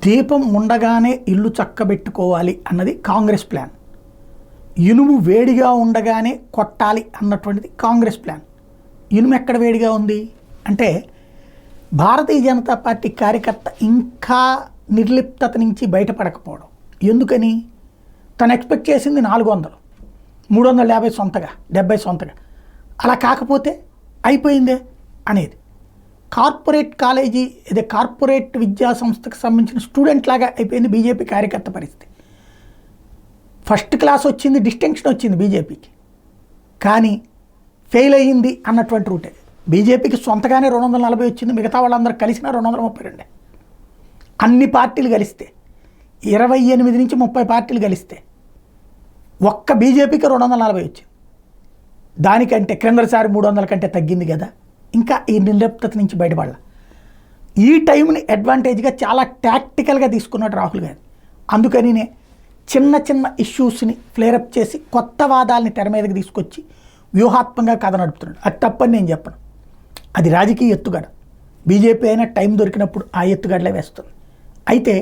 దీపం ఉండగానే ఇల్లు చక్కబెట్టుకోవాలి అన్నది కాంగ్రెస్ ప్లాన్. ఇనుము వేడిగా ఉండగానే కొట్టాలి అన్నటువంటిది కాంగ్రెస్ ప్లాన్. ఇనుము ఎక్కడ వేడిగా ఉంది అంటే భారతీయ జనతా పార్టీ కార్యకర్త ఇంకా నిర్లిప్తత నుంచి బయటపడకపోవడం. ఎందుకని? తను ఎక్స్పెక్ట్ చేసింది 400, 350 సొంతగా, 70 సొంతగా. అలా కాకపోతే అయిపోయిందే అనేది. కార్పొరేట్ కాలేజీ ఇదే కార్పొరేట్ విద్యా సంస్థకు సంబంధించిన స్టూడెంట్ లాగా అయిపోయింది బీజేపీ కార్యకర్త పరిస్థితి. ఫస్ట్ క్లాస్ వచ్చింది, డిస్టింక్షన్ వచ్చింది బీజేపీకి, కానీ ఫెయిల్ అయ్యింది అన్నటువంటి రూటే. బీజేపీకి సొంతగానే 240 వచ్చింది, మిగతా వాళ్ళందరూ కలిసినా 232. అన్ని పార్టీలు కలిస్తే 28 నుంచి 30 పార్టీలు కలిస్తే ఒక్క బీజేపీకి 240 వచ్చింది. దానికంటే క్రిందసారి 300 కంటే తగ్గింది కదా. ఇంకా ఈ నిర్లిప్తత నుంచి బయటపడాల. ఈ టైంని అడ్వాంటేజ్గా చాలా టాక్టికల్గా తీసుకున్నాడు రాహుల్ గాంధీ. అందుకనినే చిన్న చిన్న ఇష్యూస్ని ఫ్లేరప్ చేసి కొత్త వాదాలని తెర మీదకి తీసుకొచ్చి వ్యూహాత్మకంగా కథ నడుపుతున్నాడు. అది తప్పని నేను చెప్పను, అది రాజకీయ ఎత్తుగడ. బీజేపీ అయినా టైం దొరికినప్పుడు ఆ ఎత్తుగడలే వేస్తుంది. అయితే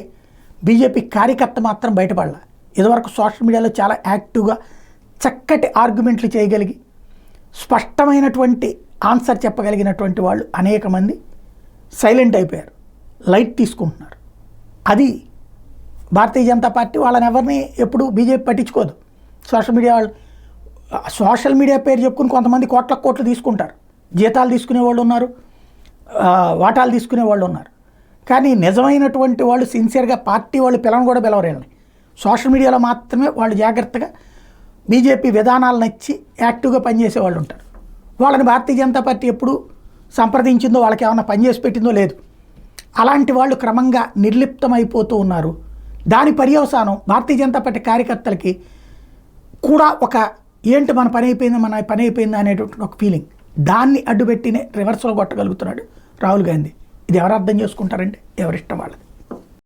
బీజేపీ కార్యకర్త మాత్రం బయటపడాల. ఇదివరకు సోషల్ మీడియాలో చాలా యాక్టివ్గా చక్కటి ఆర్గ్యుమెంట్లు చేయగలిగి స్పష్టమైనటువంటి ఆన్సర్ చెప్పగలిగినటువంటి వాళ్ళు అనేక మంది సైలెంట్ అయిపోయారు, లైట్ తీసుకుంటున్నారు. అది భారతీయ జనతా పార్టీ వాళ్ళని ఎవరిని ఎప్పుడు బీజేపీ పట్టించుకోదు. సోషల్ మీడియా వాళ్ళు సోషల్ మీడియా పేరు చెప్పుకుని కొంతమంది కోట్లు తీసుకుంటారు, జీతాలు తీసుకునే వాళ్ళు ఉన్నారు, వాటాలు తీసుకునే వాళ్ళు ఉన్నారు. కానీ నిజమైనటువంటి వాళ్ళు సిన్సియర్గా పార్టీ వాళ్ళు పిలవని కూడా పిలవరేళ్ళని సోషల్ మీడియాలో మాత్రమే వాళ్ళు జాగ్రత్తగా బీజేపీ విధానాలు నచ్చి యాక్టివ్గా పనిచేసే వాళ్ళు ఉంటారు. వాళ్ళని భారతీయ జనతా పార్టీ ఎప్పుడు సంప్రదించిందో, వాళ్ళకి ఏమైనా పనిచేసి పెట్టిందో లేదు. అలాంటి వాళ్ళు క్రమంగా నిర్లిప్తమైపోతూ ఉన్నారు. దాని పర్యవసానం భారతీయ జనతా పార్టీ కార్యకర్తలకి కూడా ఒక ఏంటి మన పని అయిపోయింది అనేటువంటి ఒక ఫీలింగ్. దాన్ని అడ్డుపెట్టినే రివర్స్లో కొట్టగలుగుతున్నాడు రాహుల్ గాంధీ. ఇది ఎవరు అర్థం చేసుకుంటారంటే ఎవరిష్టం వాళ్ళది.